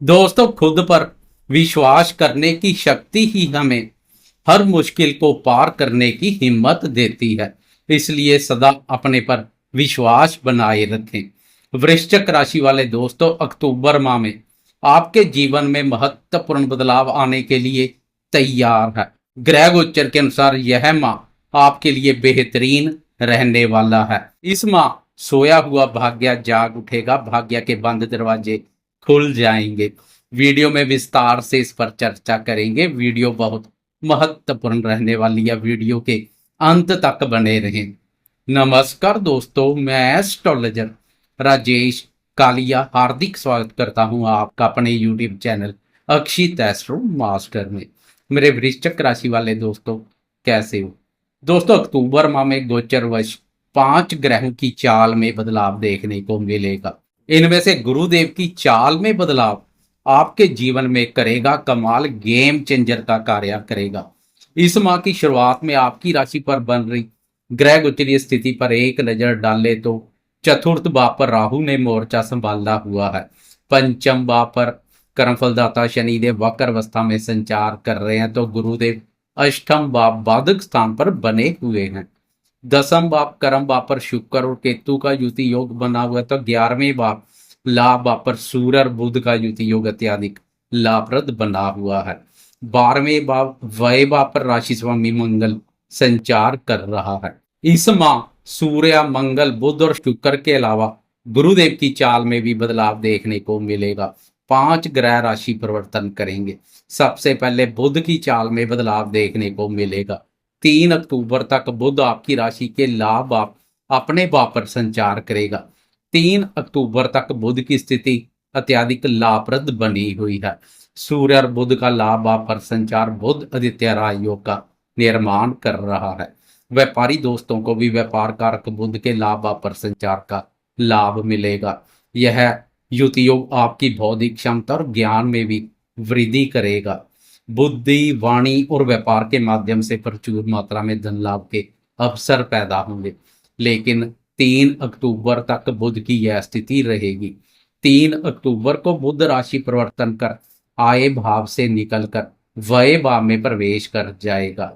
दोस्तों, खुद पर विश्वास करने की शक्ति ही हमें हर मुश्किल को पार करने की हिम्मत देती है। इसलिए सदा अपने पर विश्वास बनाए रखें। वृश्चिक राशि वाले दोस्तों, अक्टूबर माह में आपके जीवन में महत्वपूर्ण बदलाव आने के लिए तैयार है। ग्रह गोचर के अनुसार यह माह आपके लिए बेहतरीन रहने वाला है। इस माह सोया हुआ भाग्य जाग उठेगा, भाग्य के बंद दरवाजे खुल जाएंगे। वीडियो में विस्तार से इस पर चर्चा करेंगे। वीडियो बहुत महत्वपूर्ण रहने वाली है, वीडियो के अंत तक बने रहें। नमस्कार दोस्तों, मैं एस्ट्रोलॉजर राजेश कालिया हार्दिक स्वागत करता हूं आपका अपने यूट्यूब चैनल अक्षित एस्ट्रो मास्टर में। मेरे वृश्चिक राशि वाले दोस्तों, कैसे हो दोस्तों? अक्टूबर माह में गोचरवश 5 ग्रहों की चाल में बदलाव देखने को मिलेगा। इनमें से गुरुदेव की चाल में बदलाव आपके जीवन में करेगा कमाल, गेम चेंजर का कार्य करेगा। इस माह की शुरुआत में आपकी राशि पर बन रही ग्रह गोचरीय स्थिति पर एक नजर डाले तो चतुर्थ भाव पर राहु ने मोर्चा संभाला हुआ है। पंचम भाव पर कर्मफलदाता शनिदेव वक्र अवस्था में संचार कर रहे हैं, तो गुरुदेव अष्टम भाव बाधक स्थान पर बने हुए हैं। दसम भाव कर्म भाव पर शुक्र और केतु का युति योग बना हुआ है, तो 11वें भाव लाभ भाव पर सूर्य और बुध का युति योग अत्याधिक लाभप्रद बना हुआ है। 12वें भाव व्यय भाव पर राशि स्वामी मंगल संचार कर रहा है। इस माह सूर्य, मंगल, बुध और शुक्र के अलावा गुरुदेव की चाल में भी बदलाव देखने को मिलेगा। 5 ग्रह राशि परिवर्तन करेंगे। सबसे पहले बुध की चाल में बदलाव देखने को मिलेगा। 3 अक्टूबर तक बुध आपकी राशि के लाभ भाव अपने भाव पर संचार करेगा। 3 अक्टूबर तक बुध की स्थिति अत्याधिक लाभप्रद बनी हुई है। सूर्य और बुध का लाभ भाव पर संचार बुध आदित्य राज योग का निर्माण कर रहा है। व्यापारी दोस्तों को भी व्यापार कारक बुध के लाभ भाव पर संचार का लाभ मिलेगा। यह युति योग आपकी बौद्धिक क्षमता और ज्ञान में भी वृद्धि करेगा। बुद्धि, वाणी और व्यापार के माध्यम से प्रचुर मात्रा में धन लाभ के अवसर पैदा होंगे। लेकिन 3 अक्टूबर तक बुध की यह स्थिति रहेगी। 3 अक्टूबर को बुध राशि परिवर्तन कर आय भाव से निकलकर व्यय भाव में प्रवेश कर जाएगा।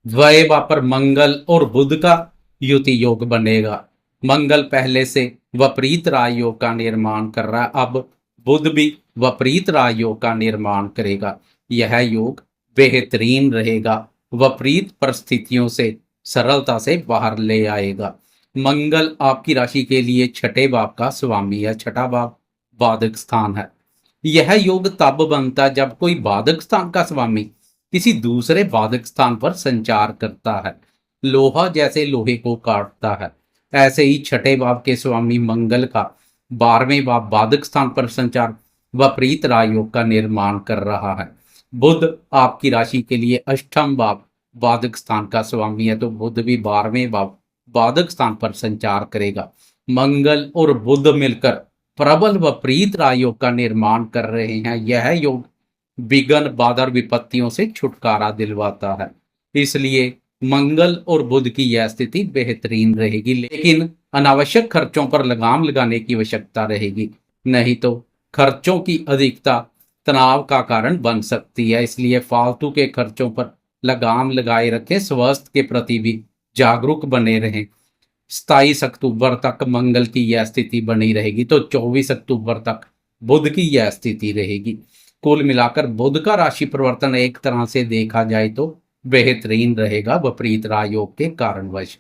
व्यय भाव पर मंगल और बुध का युति योग बनेगा। मंगल पहले से विपरीत राजयोग का निर्माण कर रहा है, अब बुध भी विपरीत राजयोग का निर्माण करेगा। यह योग बेहतरीन रहेगा, विपरीत परिस्थितियों से सरलता से बाहर ले आएगा। मंगल आपकी राशि के लिए छठे भाव का स्वामी है। छठा भाव बाधक स्थान है। यह योग तब बनता है जब कोई बाधक स्थान का स्वामी किसी दूसरे बाधक स्थान पर संचार करता है। लोहा जैसे लोहे को काटता है, ऐसे ही छठे भाव के स्वामी मंगल का 12वें भाव बाधक स्थान पर संचार विपरीत राजयोग का निर्माण कर रहा है। बुध आपकी राशि के लिए अष्टम भाव बाधक स्थान का स्वामी है, तो बुध भी 12वें भाव बाधक स्थान पर संचार करेगा। मंगल और बुध मिलकर प्रबल विपरीत राजयोग का निर्माण कर रहे हैं। यह योग विघ्न, बाधा और विपत्तियों से छुटकारा दिलवाता है। इसलिए मंगल और बुध की यह स्थिति बेहतरीन रहेगी, लेकिन अनावश्यक खर्चों पर लगाम लगाने की आवश्यकता रहेगी, नहीं तो खर्चों की अधिकता तनाव का कारण बन सकती है। इसलिए फालतू के खर्चों पर लगाम लगाए रखें, स्वास्थ्य के प्रति भी जागरूक बने रहें। 27 अक्टूबर तक मंगल की यह स्थिति बनी रहेगी, तो 24 अक्टूबर तक बुध की यह स्थिति रहेगी। कुल मिलाकर बुध का राशि परिवर्तन एक तरह से देखा जाए तो बेहतरीन रहेगा विपरीत राजयोग के कारणवश।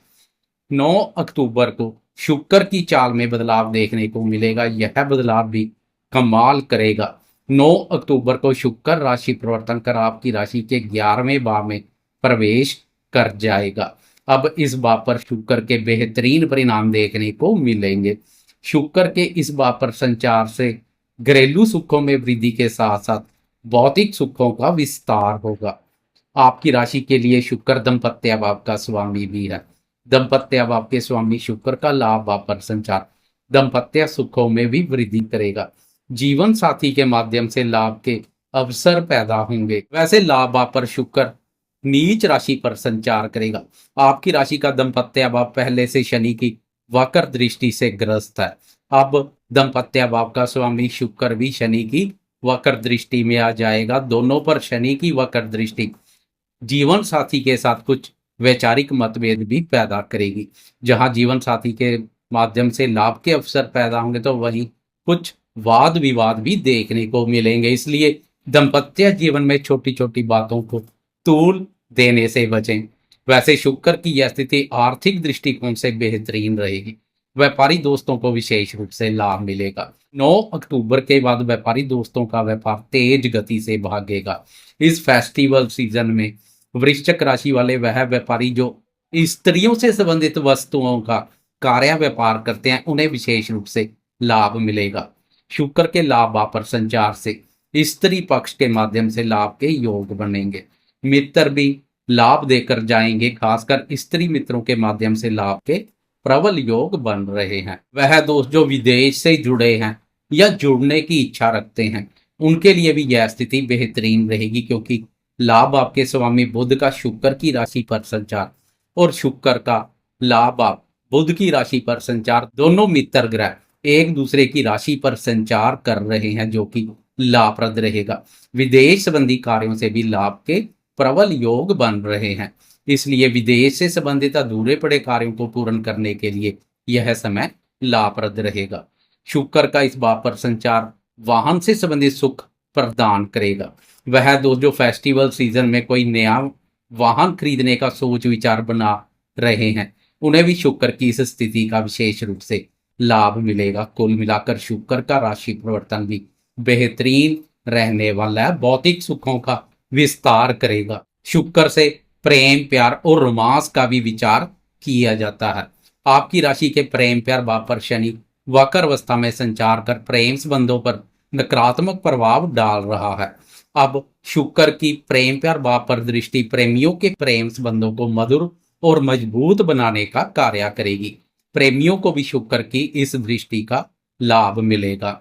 9 अक्टूबर को शुक्र की चाल में बदलाव देखने को मिलेगा। यह बदलाव भी कमाल करेगा। 9 अक्टूबर को शुक्र राशि परिवर्तन कर आपकी राशि के 11वें भाव में प्रवेश कर जाएगा। अब इस भाव पर शुक्र के बेहतरीन परिणाम देखने को मिलेंगे। शुक्र के इस भाव पर संचार से घरेलू सुखों में वृद्धि के साथ साथ भौतिक सुखों का विस्तार होगा। आपकी राशि के लिए शुक्र दंपत्य भाव का स्वामी भी है। दंपत्य भाव के स्वामी शुक्र का लाभ भाव पर संचार दंपत्य सुखों में भी वृद्धि करेगा। जीवन साथी के माध्यम से लाभ के अवसर पैदा होंगे। वैसे लाभ भाव पर शुक्र नीच राशि पर संचार करेगा। आपकी राशि का दंपत्य भाव पहले से शनि की वक्र दृष्टि से ग्रस्त है। अब दंपत्य भाव का स्वामी शुक्र भी शनि की वक्र दृष्टि में आ जाएगा। दोनों पर शनि की वक्र दृष्टि जीवन साथी के साथ कुछ वैचारिक मतभेद भी पैदा करेगी। जहां जीवन साथी के माध्यम से लाभ के अवसर पैदा होंगे तो वहीं कुछ वाद विवाद भी देखने को मिलेंगे। इसलिए दाम्पत्य जीवन में छोटी छोटी बातों को तूल देने से बचें। वैसे शुक्र की यह स्थिति आर्थिक दृष्टिकोण से बेहतरीन रहेगी। व्यापारी दोस्तों को विशेष रूप से लाभ मिलेगा। 9 अक्टूबर के बाद व्यापारी दोस्तों का व्यापार तेज गति से भागेगा। इस फेस्टिवल सीजन में वृश्चिक राशि वाले वह व्यापारी जो स्त्रियों से संबंधित वस्तुओं का कार्य व्यापार करते हैं उन्हें विशेष रूप से लाभ मिलेगा। शुक्र के लाभ पर संचार से स्त्री पक्ष के माध्यम से लाभ के योग बनेंगे। मित्र भी लाभ देकर जाएंगे। खासकर स्त्री मित्रों के माध्यम से लाभ के प्रबल योग बन रहे हैं। वह दोस्त जो विदेश से जुड़े हैं या जुड़ने की इच्छा रखते हैं उनके लिए भी यह स्थिति बेहतरीन रहेगी, क्योंकि लाभ आपके स्वामी बुध का शुक्र की राशि पर संचार और शुक्र का लाभ आप बुध की राशि पर संचार, दोनों मित्र ग्रह एक दूसरे की राशि पर संचार कर रहे हैं, जो कि लाभप्रद रहेगा। विदेश संबंधी कार्यों से भी लाभ के प्रबल योग बन रहे हैं। इसलिए विदेश से संबंधित अधूरे पड़े कार्यों को पूर्ण करने के लिए यह समय लाभप्रद रहेगा। शुक्र का इस भाव पर संचार वाहन से संबंधित सुख प्रदान करेगा। वह दोस्त जो फेस्टिवल सीजन में कोई नया वाहन खरीदने का सोच विचार बना रहे हैं उन्हें भी शुक्र की इस स्थिति का विशेष रूप से लाभ मिलेगा। कुल मिलाकर शुक्र का राशि परिवर्तन भी बेहतरीन रहने वाला है। भौतिक सुखों का विस्तार करेगा। शुक्र से प्रेम प्यार और रोमांस का भी विचार किया जाता है। आपकी राशि के प्रेम प्यार भाव पर शनि वक्र अवस्था में संचार कर प्रेम संबंधों पर नकारात्मक प्रभाव डाल रहा है। अब शुक्र की प्रेम प्यार भाव पर दृष्टि प्रेमियों के प्रेम संबंधों को मधुर और मजबूत बनाने का कार्य करेगी। प्रेमियों को भी शुक्र की इस दृष्टि का लाभ मिलेगा।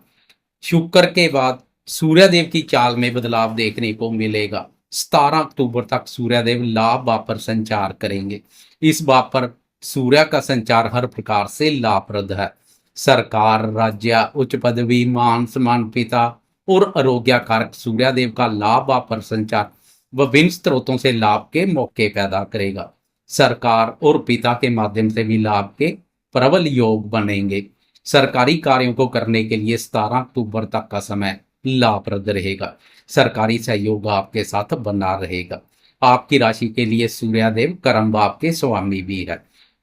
शुक्र के बाद सूर्यदेव की चाल में बदलाव देखने को मिलेगा। 17 अक्टूबर तक सूर्यदेव लाभ भाव पर संचार करेंगे। इस भाव पर सूर्य का संचार हर प्रकार से लाभप्रद है। सरकार, राज्य, उच्च पदवी, मान सम्मान, पिता और आरोग्य कारक सूर्यदेव का लाभ भाव पर संचार विभिन्न स्रोतों से लाभ के मौके पैदा करेगा। सरकार और पिता के माध्यम से भी लाभ के प्रबल योग बनेंगे। सरकारी कार्यों को करने के लिए 17 अक्टूबर तक का समय लाभप्रद रहेगा। सरकारी सहयोग आपके साथ बना रहेगा। आपकी राशि के लिए सूर्यदेव कर्म भाव के स्वामी भी है।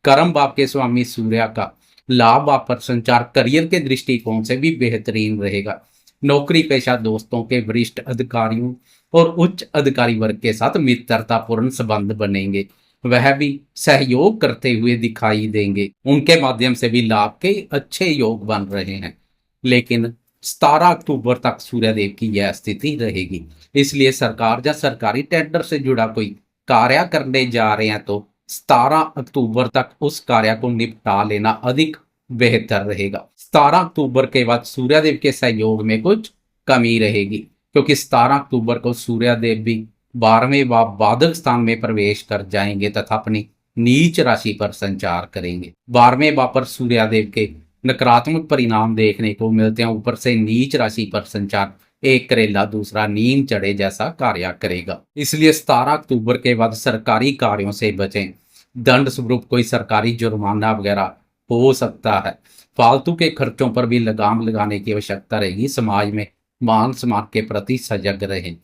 कर्म भाव के स्वामी सूर्य का लाभ भाव पर संचार करियर के दृष्टिकोण से भी बेहतरीन रहेगा। नौकरी पेशा दोस्तों के वरिष्ठ अधिकारियों और उच्च अधिकारी वर्ग के साथ मित्रतापूर्ण संबंध बनेंगे। वह भी सहयोग करते हुए दिखाई देंगे। उनके माध्यम से भी लाभ के अच्छे योग बन रहे हैं। लेकिन 17 अक्टूबर तक सूर्यदेव की यह स्थिति रहेगी। इसलिए सरकार या सरकारी टेंडर से जुड़ा कोई कार्य करने जा रहे हैं तो 17 अक्टूबर तक उस कार्य को निपटा लेना अधिक बेहतर रहेगा। 17 अक्टूबर के बाद सूर्यदेव के सहयोग में कुछ कमी रहेगी, क्योंकि 17 अक्टूबर को सूर्यदेव भी 12वें भाव बाधक स्थान में प्रवेश कर जाएंगे तथा अपनी नीच राशि पर संचार करेंगे। 12वें भाव पर सूर्यदेव के नकारात्मक परिणाम देखने को मिलते हैं। ऊपर से नीच राशि पर संचार एक करेला दूसरा नींद चढ़े जैसा कार्य करेगा। इसलिए 17 अक्टूबर के बाद सरकारी कार्यों से बचें। दंड स्वरूप कोई सरकारी जुर्माना वगैरह हो सकता है। फालतू के खर्चों पर भी लगाम लगाने की आवश्यकता रहेगी। समाज में मान सम्मान के प्रति सजग रहें।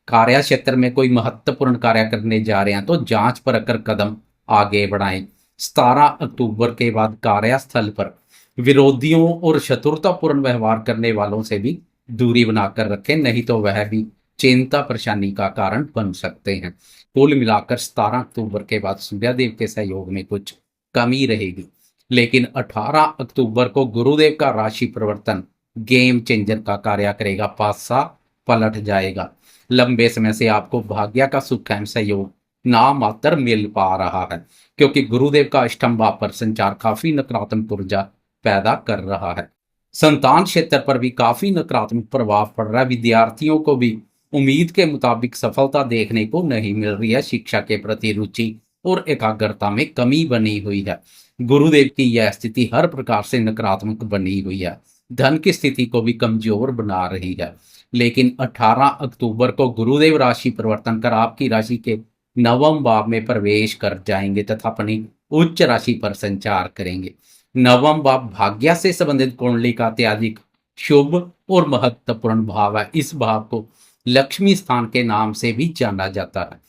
कार्य क्षेत्र में कोई महत्वपूर्ण कार्य करने जा रहे हैं तो जांच परख कर कदम आगे बढ़ाएं। 17 अक्टूबर के बाद कार्यस्थल पर विरोधियों और शत्रुतापूर्ण व्यवहार करने वालों से भी दूरी बनाकर रखें, नहीं तो वह भी चिंता परेशानी का कारण बन सकते हैं। कुल मिलाकर 17 अक्टूबर के बाद सूर्यदेव के सहयोग में कुछ कमी रहेगी। लेकिन 18 अक्टूबर को गुरुदेव का राशि परिवर्तन गेम चेंजर का कार्य करेगा। पासा पलट जाएगा। लंबे समय से आपको भाग्य का सुख एवं सहयोग ना मात्र मिल पा रहा है, क्योंकि गुरुदेव का अष्टम भाव पर संचार काफी नकारात्मक ऊर्जा पैदा कर रहा है। संतान क्षेत्र पर भी काफी नकारात्मक प्रभाव पड़ रहा है। विद्यार्थियों को भी उम्मीद के मुताबिक सफलता देखने को नहीं मिल रही है। शिक्षा के प्रति रुचि और एकाग्रता में कमी बनी हुई है। गुरुदेव की यह स्थिति हर प्रकार से नकारात्मक बनी हुई है। धन की स्थिति को भी कमजोर बना रही है। लेकिन 18 अक्टूबर को गुरुदेव राशि परिवर्तन कर आपकी राशि के नवम भाव में प्रवेश कर जाएंगे तथा अपनी उच्च राशि पर संचार करेंगे। नवम भाव भाग्य से संबंधित कुंडली का अत्यधिक शुभ और महत्वपूर्ण भाव है। इस भाव को लक्ष्मी स्थान के नाम से भी जाना जाता है।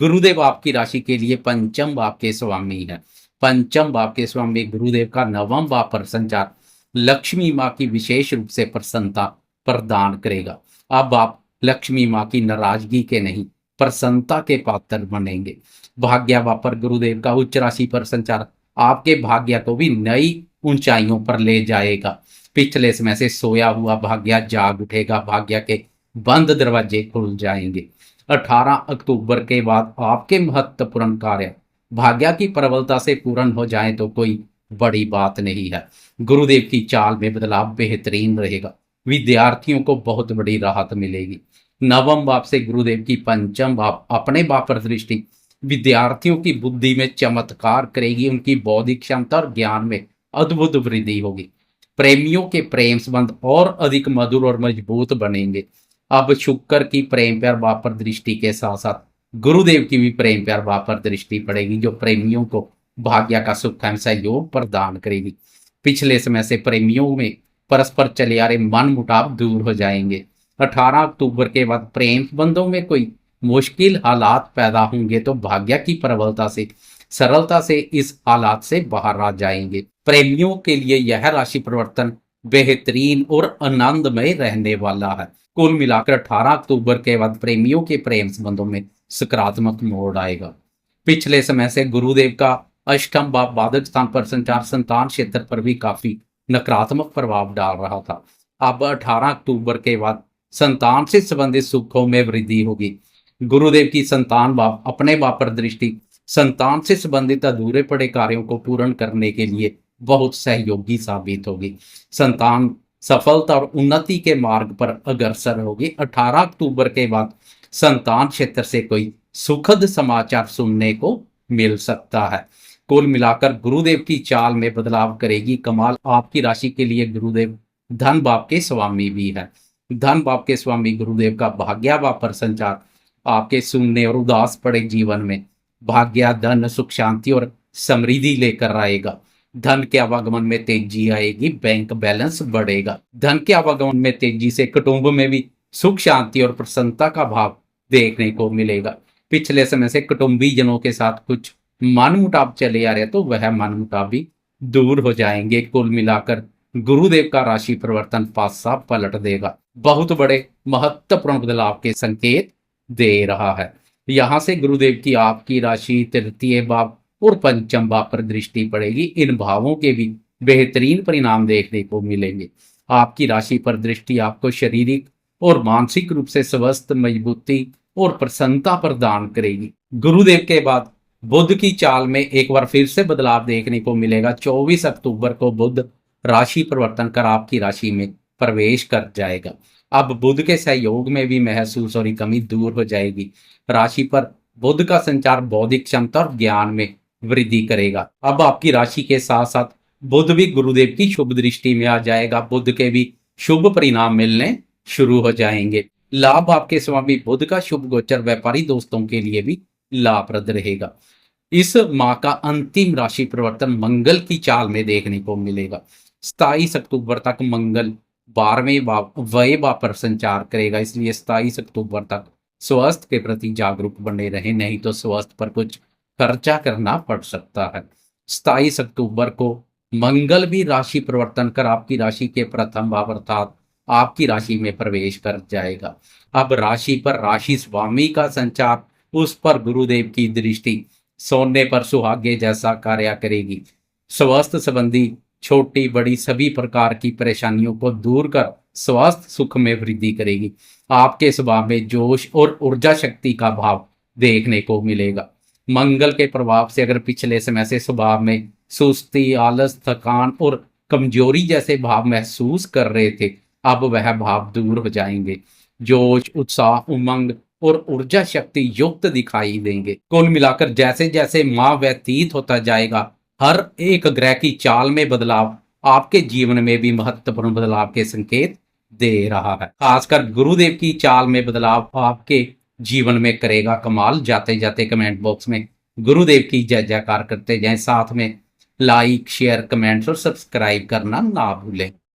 गुरुदेव आपकी राशि के लिए पंचम भाव के स्वामी है। पंचम भाव के स्वामी गुरुदेव का नवम भाव पर संचार लक्ष्मी माँ की विशेष रूप से प्रसन्नता प्रदान करेगा। अब आप लक्ष्मी माँ की नाराजगी के नहीं प्रसन्नता के पात्र बनेंगे। भाग्य भाव पर गुरुदेव का उच्च राशि पर संचार आपके भाग्य को भी नई ऊंचाइयों पर ले जाएगा। पिछले समय से सोया हुआ भाग्य जाग उठेगा। भाग्य के बंद दरवाजे खुल जाएंगे। 18 अक्टूबर के बाद आपके महत्वपूर्ण कार्य भाग्य की प्रबलता से पूर्ण हो जाए तो कोई बड़ी बात नहीं है। गुरुदेव की चाल में बदलाव बेहतरीन रहेगा। विद्यार्थियों को बहुत बड़ी राहत मिलेगी। नवम भाव से गुरुदेव की पंचम भाव अपने भाव पर दृष्टि विद्यार्थियों की बुद्धि में चमत्कार करेगी। उनकी बौद्धिक क्षमता और ज्ञान में अद्भुत वृद्धि होगी। प्रेमियों के प्रेम संबंध और अधिक मधुर और मजबूत बनेंगे। अब शुक्र की प्रेम प्यार भाव पर दृष्टि के साथ साथ गुरुदेव की भी प्रेम प्यार भाव पर दृष्टि पड़ेगी, जो प्रेमियों को भाग्य का सुख एवं सहयोग प्रदान करेगी। पिछले समय से प्रेमियों में परस्पर चले आ रहे मन मुटाव दूर हो जाएंगे। 18 अक्टूबर के बाद प्रेम संबंधों में कोई मुश्किल हालात पैदा होंगे तो भाग्य की प्रबलता से सरलता से इस हालात से बाहर आ जाएंगे। प्रेमियों के लिए यह राशि परिवर्तन बेहतरीन और आनंदमय रहने वाला है। कुल मिलाकर 18 अक्टूबर के बाद प्रेमियों के प्रेम संबंधों में सकारात्मक मोड़ आएगा। पिछले समय से गुरुदेव का अष्टम भाव बाधक स्थान पर संचार संतान क्षेत्र पर भी काफी नकारात्मक प्रभाव डाल रहा था। अब 18 अक्टूबर के बाद संतान से संबंधित सुखों में वृद्धि होगी। गुरुदेव की संतान भाव अपने भाव पर दृष्टि संतान से संबंधित अधूरे पड़े कार्यों को पूर्ण करने के लिए बहुत सहयोगी साबित होगी। संतान सफलता और उन्नति के मार्ग पर अग्रसर होगी। 18 अक्टूबर के बाद संतान क्षेत्र से कोई सुखद समाचार सुनने को मिल सकता है। कुल मिलाकर गुरुदेव की चाल में बदलाव करेगी कमाल। आपकी राशि के लिए गुरुदेव धन भाव के स्वामी भी है। धन भाव के स्वामी गुरुदेव का भाग्य भाव पर संचार आपके शून्य और उदास पड़े जीवन में भाग्य धन सुख शांति और समृद्धि लेकर आएगा। धन के आवागमन में तेजी आएगी। बैंक बैलेंस बढ़ेगा। धन के आवागमन में तेजी से कुटुंब में भी सुख शांति और प्रसन्नता का भाव देखने को मिलेगा। पिछले समय से कुटुंबी जनों के साथ कुछ मनमुटाव चले आ रहे तो वह मनमुटाव भी दूर हो जाएंगे। कुल मिलाकर गुरुदेव का राशि परिवर्तन पासा पलट देगा। बहुत बड़े महत्वपूर्ण बदलाव के संकेत दे रहा है। यहाँ से गुरुदेव की आपकी राशि तृतीय भाव और पंचम भाव पर दृष्टि पड़ेगी। इन भावों के भी बेहतरीन परिणाम देखने को मिलेंगे। आपकी राशि पर दृष्टि आपको शारीरिक और मानसिक रूप से स्वस्थ मजबूती और प्रसन्नता प्रदान करेगी। गुरुदेव के बाद बुध की चाल में एक बार फिर से बदलाव देखने को मिलेगा। 24 अक्टूबर को बुध राशि परिवर्तन कर आपकी राशि में प्रवेश कर जाएगा। अब बुध के सहयोग में भी महसूस हो रही कमी दूर हो जाएगी। राशि पर बुध का संचार बौद्धिक क्षमता और ज्ञान में वृद्धि करेगा। अब आपकी राशि के साथ साथ बुध भी गुरुदेव की शुभ दृष्टि में आ जाएगा। बुध के भी शुभ परिणाम मिलने शुरू हो जाएंगे। लाभ आपके स्वामी बुध का शुभ गोचर व्यापारी दोस्तों के लिए भी लाभप्रद रहेगा। इस माह का अंतिम राशि परिवर्तन मंगल की चाल में देखने को मिलेगा। 27 अक्टूबर तक मंगल 12वें भाव व्यय भाव पर संचार करेगा। इसलिए 27 अक्टूबर तक स्वास्थ्य के प्रति जागरूक बने रहे, नहीं तो स्वास्थ्य पर कुछ खर्चा करना पड़ सकता है। 27 अक्टूबर को मंगल भी राशि परिवर्तन कर आपकी राशि के प्रथम भाव अर्थात आपकी राशि में प्रवेश कर जाएगा। अब राशि पर राशि स्वामी का संचार, उस पर गुरुदेव की दृष्टि सोने पर सुहागे जैसा कार्य करेगी। स्वास्थ्य संबंधी छोटी बड़ी सभी प्रकार की परेशानियों को दूर कर स्वास्थ्य सुख में वृद्धि करेगी। आपके स्वभाव में जोश और ऊर्जा शक्ति का भाव देखने को मिलेगा। मंगल के प्रभाव से अगर पिछले समय से स्वभाव में सुस्ती, आलस, थकान और कमजोरी जैसे भाव महसूस कर रहे थे, अब वह भाव दूर हो जाएंगे। जोश, उत्साह, उमंग और ऊर्जा शक्ति युक्त दिखाई देंगे। कुल मिलाकर जैसे जैसे माह व्यतीत होता जाएगा, हर एक ग्रह की चाल में बदलाव आपके जीवन में भी महत्वपूर्ण बदलाव के संकेत दे रहा है। खासकर गुरुदेव की चाल में बदलाव आपके जीवन में करेगा कमाल। जाते जाते कमेंट बॉक्स में गुरुदेव की जय जयकार करते जाएं, साथ में लाइक शेयर कमेंट्स और सब्सक्राइब करना ना भूलें।